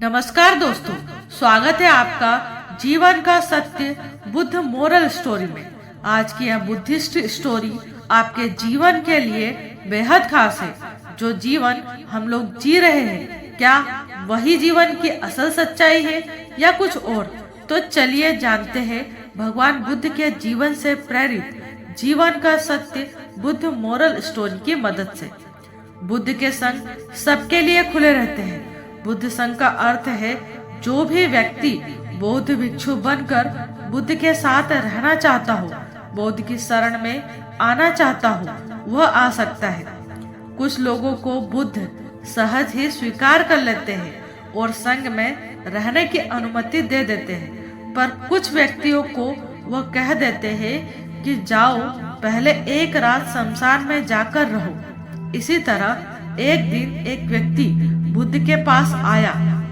नमस्कार दोस्तों, स्वागत है आपका जीवन का सत्य बुद्ध मोरल स्टोरी में। आज की यह बुद्धिस्ट स्टोरी आपके जीवन के लिए बेहद खास है। जो जीवन हम लोग जी रहे हैं, क्या वही जीवन की असल सच्चाई है या कुछ और? तो चलिए जानते हैं भगवान बुद्ध के जीवन से प्रेरित जीवन का सत्य बुद्ध मोरल स्टोरी की मदद से। बुद्ध के संग सबके लिए खुले रहते हैं। बुद्ध संघ का अर्थ है जो भी व्यक्ति बौद्ध भिक्षु बनकर बुद्ध के साथ रहना चाहता हो, बौद्ध की शरण में आना चाहता हो, वह आ सकता है। कुछ लोगों को बुद्ध सहज ही स्वीकार कर लेते हैं और संघ में रहने की अनुमति दे देते हैं, पर कुछ व्यक्तियों को वह कह देते हैं कि जाओ पहले एक रात शमशान में जाकर रहो। इसी तरह एक दिन एक व्यक्ति बुद्ध के पास आया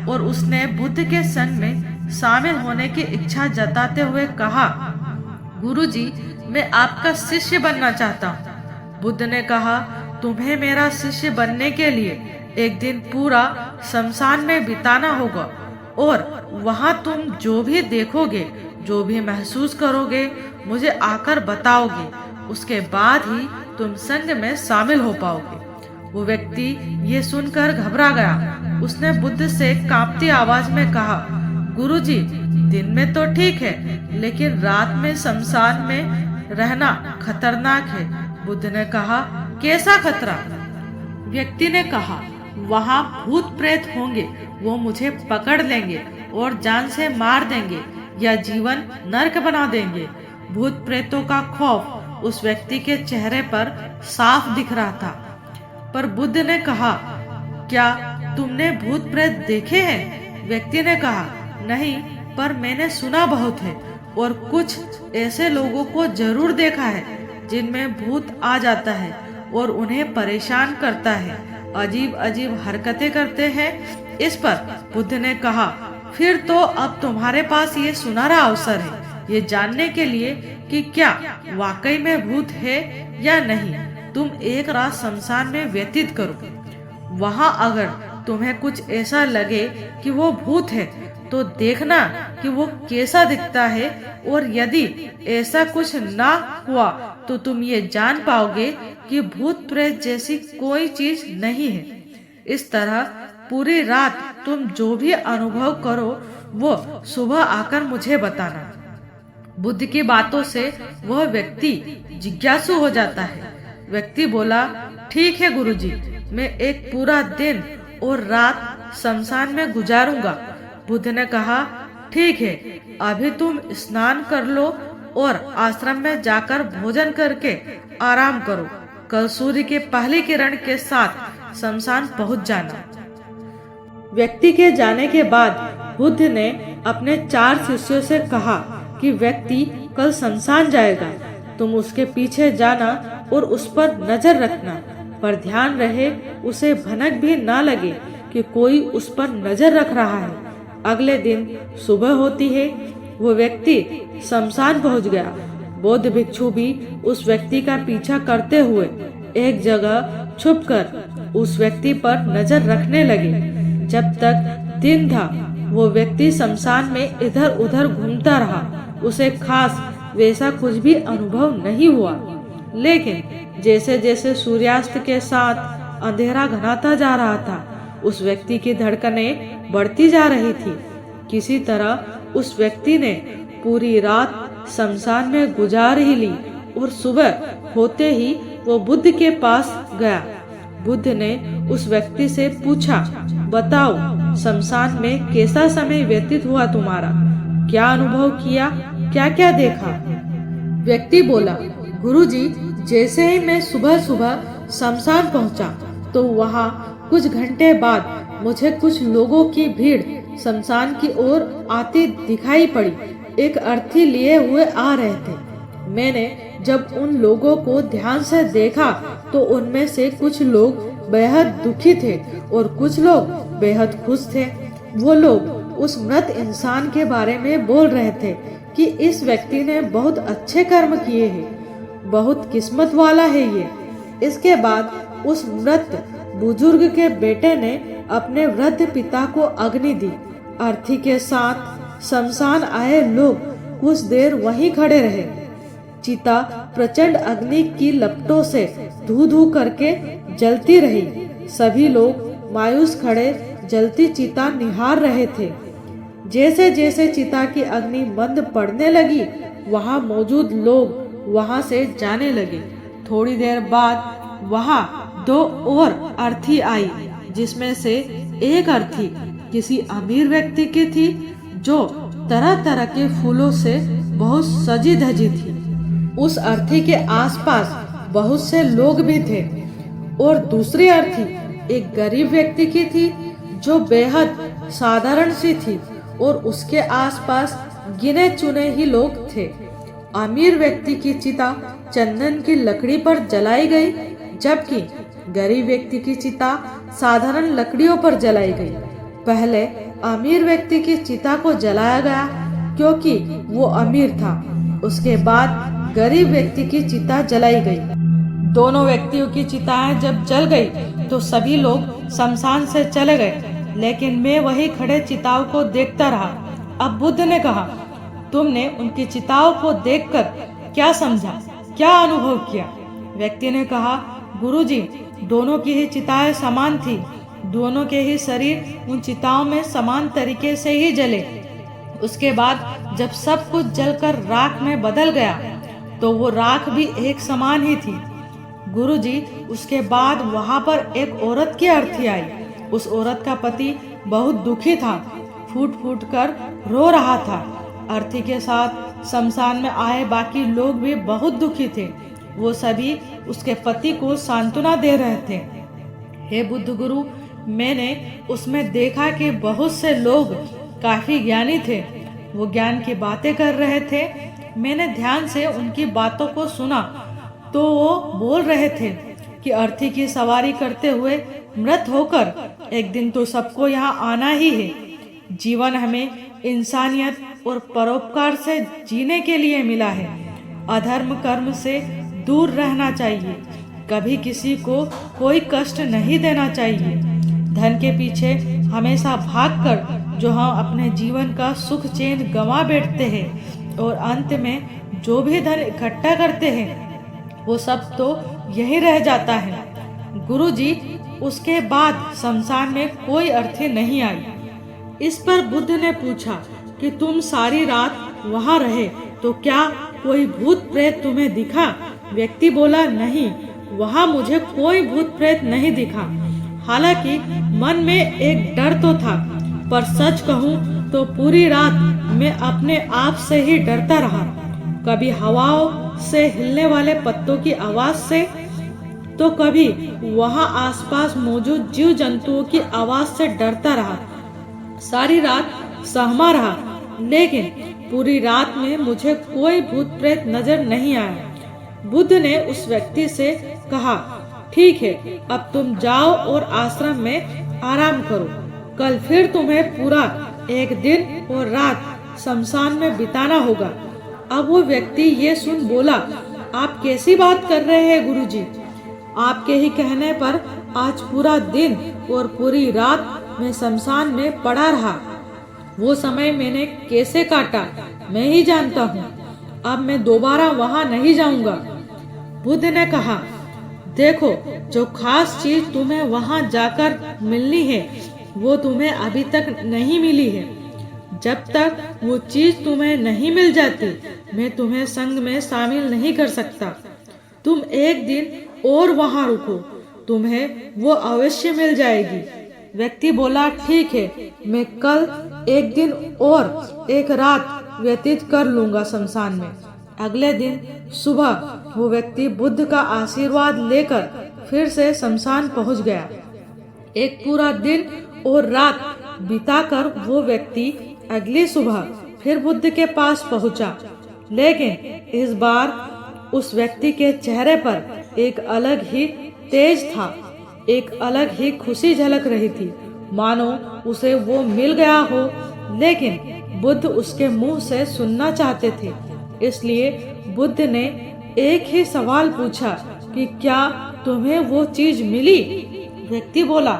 और उसने बुद्ध के संग में शामिल होने की इच्छा जताते हुए कहा, गुरुजी, मैं आपका शिष्य बनना चाहता हूँ। बुद्ध ने कहा, तुम्हें मेरा शिष्य बनने के लिए एक दिन पूरा शमशान में बिताना होगा और वहाँ तुम जो भी देखोगे, जो भी महसूस करोगे, मुझे आकर बताओगे। उसके बाद ही तुम संग में शामिल हो पाओगे। वो व्यक्ति ये सुनकर घबरा गया। उसने बुद्ध से कांपती आवाज में कहा, गुरुजी, दिन में तो ठीक है, लेकिन रात में शमशान में रहना खतरनाक है। बुद्ध ने कहा, कैसा खतरा? व्यक्ति ने कहा, वहाँ भूत प्रेत होंगे, वो मुझे पकड़ लेंगे और जान से मार देंगे या जीवन नरक बना देंगे। भूत प्रेतों का खौफ उस व्यक्ति के चेहरे पर साफ दिख रहा था। पर बुद्ध ने कहा, क्या तुमने भूत प्रेत देखे हैं? व्यक्ति ने कहा, नहीं, पर मैंने सुना बहुत है और कुछ ऐसे लोगों को जरूर देखा है जिनमें भूत आ जाता है और उन्हें परेशान करता है, अजीब अजीब हरकतें करते हैं। इस पर बुद्ध ने कहा, फिर तो अब तुम्हारे पास ये सुनहरा अवसर है ये जानने के लिए कि क्या वाकई में भूत है या नहीं। तुम एक रात शमशान में व्यतीत करो। वहाँ अगर तुम्हें कुछ ऐसा लगे कि वो भूत है तो देखना कि वो कैसा दिखता है, और यदि ऐसा कुछ ना हुआ तो तुम ये जान पाओगे कि भूत प्रेत जैसी कोई चीज नहीं है। इस तरह पूरी रात तुम जो भी अनुभव करो वो सुबह आकर मुझे बताना। बुद्ध की बातों से वह व्यक्ति जिज्ञासु हो जाता है। व्यक्ति बोला, ठीक है गुरुजी, मैं एक पूरा दिन और रात शमशान में गुजारूंगा। बुद्ध ने कहा, ठीक है, अभी तुम स्नान कर लो और आश्रम में जाकर भोजन करके आराम करो। कल सूर्य के पहली किरण के साथ शमशान पहुंच जाना। व्यक्ति के जाने के बाद बुद्ध ने अपने 4 शिष्यों से कहा कि व्यक्ति कल शमशान जाएगा, तुम उसके पीछे जाना और उस पर नजर रखना, पर ध्यान रहे उसे भनक भी ना लगे कि कोई उस पर नजर रख रहा है। अगले दिन सुबह होती है, वो व्यक्ति शमशान पहुंच गया। बौद्ध भिक्षु भी उस व्यक्ति का पीछा करते हुए एक जगह छुपकर उस व्यक्ति पर नजर रखने लगे। जब तक दिन था वो व्यक्ति शमशान में इधर उधर घूमता रहा। उसे खास वैसा कुछ भी अनुभव नहीं हुआ, लेकिन जैसे जैसे सूर्यास्त के साथ अंधेरा घनाता जा रहा था, उस व्यक्ति की धड़कनें बढ़ती जा रही थी। किसी तरह उस व्यक्ति ने पूरी रात शमशान में गुजार ही ली और सुबह होते ही वो बुद्ध के पास गया। बुद्ध ने उस व्यक्ति से पूछा, बताओ, शमशान में कैसा समय व्यतीत हुआ तुम्हारा? क्या अनुभव किया? क्या क्या देखा? व्यक्ति बोला, गुरुजी, जैसे ही मैं सुबह सुबह शमशान पहुंचा तो वहाँ कुछ घंटे बाद मुझे कुछ लोगों की भीड़ शमशान की ओर आती दिखाई पड़ी। एक अर्थी लिए हुए आ रहे थे। मैंने जब उन लोगों को ध्यान से देखा तो उनमें से कुछ लोग बेहद दुखी थे और कुछ लोग बेहद खुश थे। वो लोग उस मृत इंसान के बारे में बोल रहे थे कि इस व्यक्ति ने बहुत अच्छे कर्म किए हैं, बहुत किस्मत वाला है ये। इसके बाद उस मृत बुजुर्ग के बेटे ने अपने वृद्ध पिता को अग्नि दी। अर्थी के साथ शमशान आए लोग कुछ देर वहीं खड़े रहे। चिता प्रचंड अग्नि की लपटों से धू धू करके जलती रही। सभी लोग मायूस खड़े जलती चिता निहार रहे थे। जैसे जैसे चिता की अग्नि मंद पड़ने लगी, वहां मौजूद लोग वहां से जाने लगे। थोड़ी देर बाद वहां 2 और अर्थी आई, जिसमें से एक अर्थी किसी अमीर व्यक्ति की थी जो तरह तरह के फूलों से बहुत सजी धजी थी। उस अर्थी के आसपास बहुत से लोग भी थे। और दूसरी अर्थी एक गरीब व्यक्ति की थी जो बेहद साधारण सी थी और उसके आसपास गिने चुने ही लोग थे। अमीर व्यक्ति की चिता चंदन की लकड़ी पर जलाई गई, जबकि गरीब व्यक्ति की चिता साधारण लकड़ियों पर जलाई गई। पहले अमीर व्यक्ति की चिता को जलाया गया क्योंकि वो अमीर था। उसके बाद गरीब व्यक्ति की चिता जलाई गई। दोनों व्यक्तियों की चिताएं जब जल गई तो सभी लोग शमशान से चले गए, लेकिन मैं वही खड़े चिताओं को देखता रहा। अब बुद्ध ने कहा, तुमने उनकी चिताओं को देखकर क्या समझा, क्या अनुभव किया? व्यक्ति ने कहा, गुरुजी, दोनों की ही चिताएं समान थी। दोनों के ही शरीर उन चिताओं में समान तरीके से ही जले। उसके बाद जब सब कुछ जलकर राख में बदल गया तो वो राख भी एक समान ही थी। गुरुजी, उसके बाद वहां पर एक औरत की अर्थी आई। उस औरत का पति बहुत दुखी था, फूट फूट कर रो रहा था। अर्थी के साथ शमशान में आए बाकी लोग भी बहुत दुखी थे। वो सभी उसके पति को सांत्वना दे रहे थे। हे बुद्ध गुरु, मैंने उसमें देखा कि बहुत से लोग काफी ज्ञानी थे। वो ज्ञान की बातें कर रहे थे। मैंने ध्यान से उनकी बातों को सुना तो वो बोल रहे थे कि अर्थी की सवारी करते हुए मृत होकर एक दिन तो सबको यहाँ आना ही है। जीवन हमें इंसानियत और परोपकार से जीने के लिए मिला है। अधर्म कर्म से दूर रहना चाहिए। कभी किसी को कोई कष्ट नहीं देना चाहिए। धन के पीछे हमेशा भागकर जो हम अपने जीवन का सुख चैन गंवा बैठते हैं और अंत में जो भी धन इकट्ठा करते हैं वो सब तो यही रह जाता है। गुरुजी, उसके बाद शमशान में कोई अर्थी नहीं आई। इस पर बुद्ध ने पूछा कि तुम सारी रात वहाँ रहे तो क्या कोई भूत प्रेत तुम्हें दिखा? व्यक्ति बोला, नहीं, वहाँ मुझे कोई भूत प्रेत नहीं दिखा। हालांकि मन में एक डर तो था, पर सच कहूँ तो पूरी रात मैं अपने आप से ही डरता रहा। कभी हवाओं से हिलने वाले पत्तों की आवाज से, तो कभी वहाँ आसपास मौजूद जीव जंतुओं की आवाज से डरता रहा। सारी रात सहमा रहा, लेकिन पूरी रात में मुझे कोई भूत प्रेत नजर नहीं आया। बुद्ध ने उस व्यक्ति से कहा, ठीक है, अब तुम जाओ और आश्रम में आराम करो। कल फिर तुम्हें पूरा एक दिन और रात शमशान में बिताना होगा। अब वो व्यक्ति ये सुन बोला, आप कैसी बात कर रहे हैं गुरुजी? आपके ही कहने पर आज पूरा दिन और पूरी रात मैं शमशान में पड़ा रहा। वो समय मैंने कैसे काटा मैं ही जानता हूँ। अब मैं दोबारा वहाँ नहीं जाऊँगा। बुद्ध ने कहा, देखो, जो खास चीज तुम्हें वहाँ जाकर मिलनी है वो तुम्हें अभी तक नहीं मिली है। जब तक वो चीज तुम्हें नहीं मिल जाती मैं तुम्हें संग में शामिल नहीं कर सकता। तुम एक दिन और वहाँ रुको, तुम्हें वो अवश्य मिल जाएगी। व्यक्ति बोला, ठीक है, मैं कल एक दिन और एक रात व्यतीत कर लूंगा शमशान में। अगले दिन सुबह वो व्यक्ति बुद्ध का आशीर्वाद लेकर फिर से शमशान पहुंच गया। एक पूरा दिन और रात बिताकर वो व्यक्ति अगली सुबह फिर बुद्ध के पास पहुंचा, लेकिन इस बार उस व्यक्ति के चेहरे पर एक अलग ही तेज था, एक अलग ही खुशी झलक रही थी, मानो उसे वो मिल गया हो। लेकिन बुद्ध उसके मुंह से सुनना चाहते थे, इसलिए बुद्ध ने एक ही सवाल पूछा कि क्या तुम्हें वो चीज मिली? व्यक्ति बोला,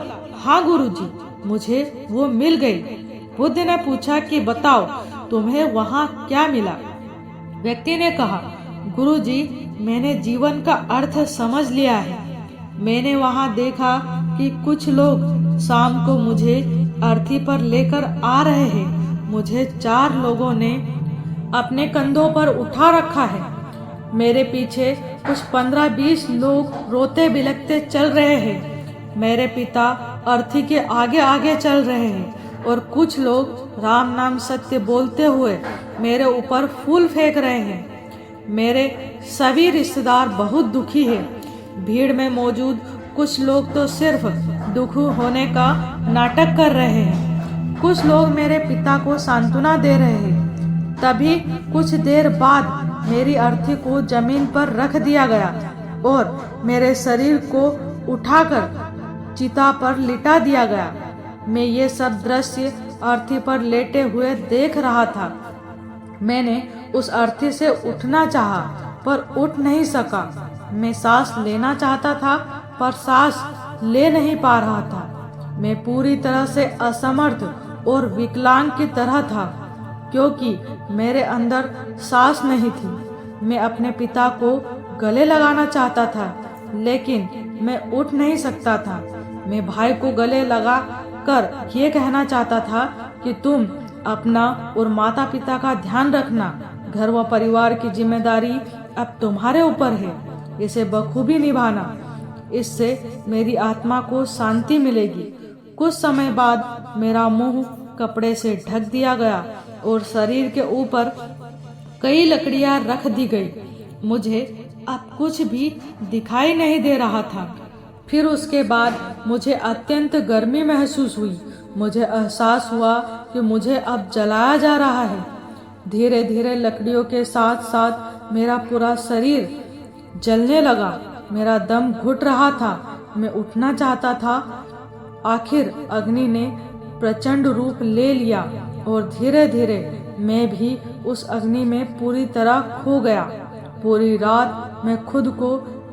हाँ गुरुजी, मुझे वो मिल गई। बुद्ध ने पूछा कि बताओ तुम्हें वहाँ क्या मिला। व्यक्ति ने कहा, गुरुजी, मैंने जीवन का अर्थ समझ लिया है। मैंने वहाँ देखा कि कुछ लोग शाम को मुझे अर्थी पर लेकर आ रहे हैं। मुझे 4 लोगों ने अपने कंधों पर उठा रखा है। मेरे पीछे कुछ 15-20 लोग रोते बिलखते चल रहे हैं। मेरे पिता अर्थी के आगे आगे चल रहे हैं और कुछ लोग राम नाम सत्य बोलते हुए मेरे ऊपर फूल फेंक रहे हैं। मेरे सभी रिश्तेदार बहुत दुखी हैं। भीड़ में मौजूद कुछ लोग तो सिर्फ दुख होने का नाटक कर रहे हैं। कुछ लोग मेरे पिता को सांत्वना दे रहे हैं। तभी कुछ देर बाद मेरी अर्थी को जमीन पर रख दिया गया और मेरे शरीर को उठाकर चिता पर लिटा दिया गया। मैं ये सब दृश्य अर्थी पर लेटे हुए देख रहा था। मैंने उस अर्थी से उठना चाहा पर उठ नहीं सका। मैं सांस लेना चाहता था पर सांस ले नहीं पा रहा था। मैं पूरी तरह से असमर्थ और विकलांग की तरह था क्योंकि मेरे अंदर सांस नहीं थी। मैं अपने पिता को गले लगाना चाहता था लेकिन मैं उठ नहीं सकता था। मैं भाई को गले लगा कर ये कहना चाहता था कि तुम अपना और माता पिता का ध्यान रखना। घर व परिवार की जिम्मेदारी अब तुम्हारे ऊपर है, इसे बखूबी निभाना। इससे मेरी आत्मा को शांति मिलेगी। कुछ समय बाद मेरा मुंह कपड़े से ढक दिया गया और शरीर के ऊपर कई लकड़ियां रख दी गई। मुझे अब कुछ भी दिखाई नहीं दे रहा था। फिर उसके बाद मुझे अत्यंत गर्मी महसूस हुई। मुझे एहसास हुआ कि मुझे अब जलाया जा रहा है। धीरे धीरे लकड़ियों के साथ साथ मेरा पूरा शरीर जलने लगा। मेरा दम घुट रहा था। मैं उठना चाहता था। आखिर अग्नि ने प्रचंड रूप ले लिया और धीरे धीरे मैं भी उस अग्नि में पूरी तरह खो गया। पूरी रात मैं खुद को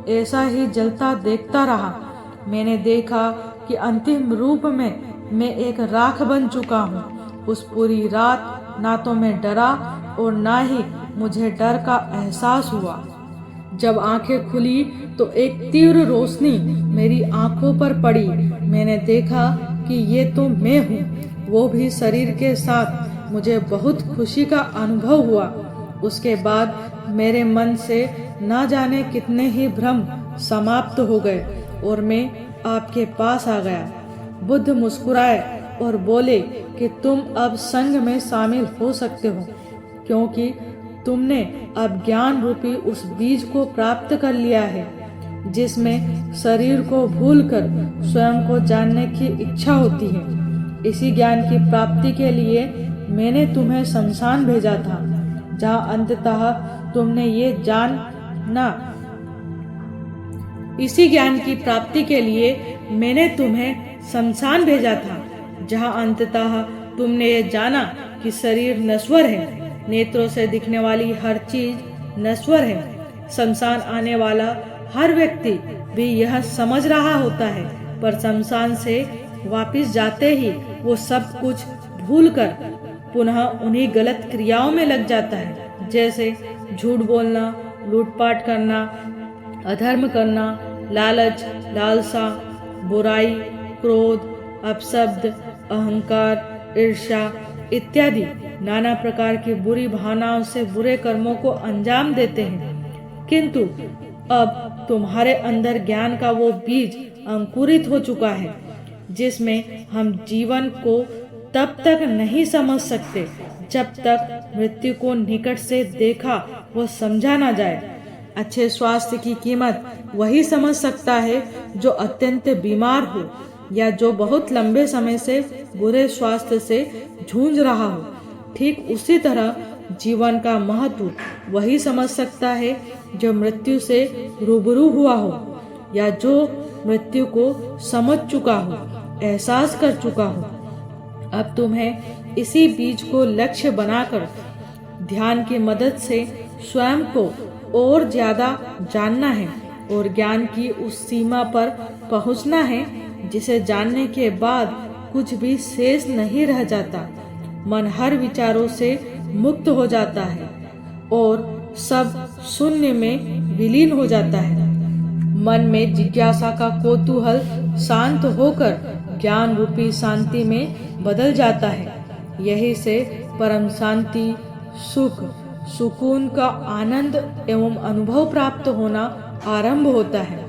ऐसा ही जलता देखता रहा। मैंने देखा कि अंतिम रूप में मैं एक राख बन चुका हूँ। उस पूरी रात ना तो मैं डरा और ना ही मुझे डर का एहसास हुआ। जब आंखें खुली तो एक तीव्र रोशनी मेरी आंखों पर पड़ी। मैंने देखा कि ये तो मैं हूँ, वो भी शरीर के साथ। मुझे बहुत खुशी का अनुभव हुआ। उसके बाद मेरे मन से न जाने कितने ही भ्रम समाप्त हो गए और मैं आपके पास आ गया। बुद्ध मुस्कुराए और बोले कि तुम अब संघ में शामिल हो सकते हो क्योंकि तुमने अब ज्ञान रूपी उस बीज को प्राप्त कर लिया है जिसमें शरीर को भूलकर स्वयं को जानने की इच्छा होती है। इसी ज्ञान की प्राप्ति के लिए मैंने तुम्हें शमशान भेजा था जहाँ अंततः तुमने ये जानना। इसी ज्ञान की प्राप्ति के लिए मैंने तुम्हें शमशान भेजा था जहाँ अंततः तुमने ये जाना कि शरीर नश्वर है। नेत्रों से दिखने वाली हर चीज नश्वर है। शमशान आने वाला हर व्यक्ति भी यह समझ रहा होता है पर शमशान से वापस जाते ही वो सब कुछ भूलकर पुनः उन्हीं गलत क्रियाओं में लग जाता है, जैसे झूठ बोलना, लूटपाट करना, अधर्म करना, लालच, लालसा, बुराई, क्रोध, अपशब्द, अहंकार, ईर्ष्या इत्यादि नाना प्रकार की बुरी भावनाओं से बुरे कर्मों को अंजाम देते हैं। किंतु अब तुम्हारे अंदर ज्ञान का वो बीज अंकुरित हो चुका है जिसमें हम जीवन को तब तक नहीं समझ सकते जब तक मृत्यु को निकट से देखा व समझा ना जाए। अच्छे स्वास्थ्य की कीमत वही समझ सकता है जो अत्यंत बीमार हो या जो बहुत लंबे समय से बुरे स्वास्थ्य से जूझ रहा हो। ठीक उसी तरह जीवन का महत्व वही समझ सकता है जो मृत्यु से रूबरू हुआ हो या जो मृत्यु को समझ चुका हो, एहसास कर चुका हो। अब तुम्हें इसी बीज को लक्ष्य बनाकर ध्यान की मदद से स्वयं को और ज्यादा जानना है और ज्ञान की उस सीमा पर पहुंचना है जिसे जानने के बाद कुछ भी शेष नहीं रह जाता। मन हर विचारों से मुक्त हो जाता है और सब शून्य में विलीन हो जाता है। मन में जिज्ञासा का कौतूहल शांत होकर ज्ञान रूपी शांति में बदल जाता है। यही से परम शांति, सुख, सुकून का आनंद एवं अनुभव प्राप्त होना आरंभ होता है।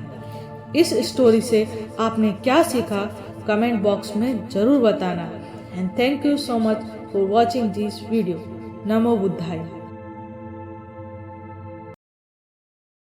इस स्टोरी से आपने क्या सीखा कमेंट बॉक्स में जरूर बताना। And thank you so much for watching this video. NaMo बुद्धाय।